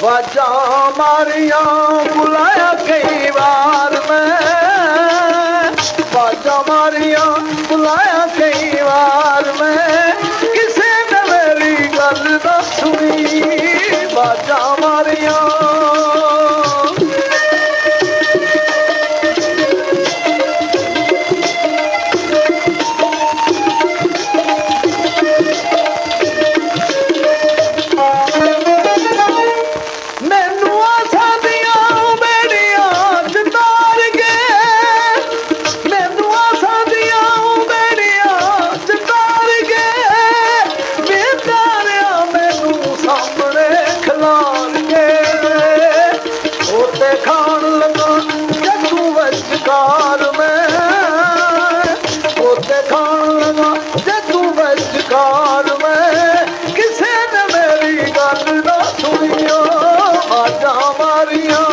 वाजा मारिया बुलाया कई बार मैं, वाजा मारिया बुलाया कई बार मैं, किसी ने मेरी गल ना सुनी। वाजा मारिया खान लगा जदू वचकार में, पोते खान लगा जदू वचकार में, किसी ने मेरी गल ना सुनियो। वाजा मारिया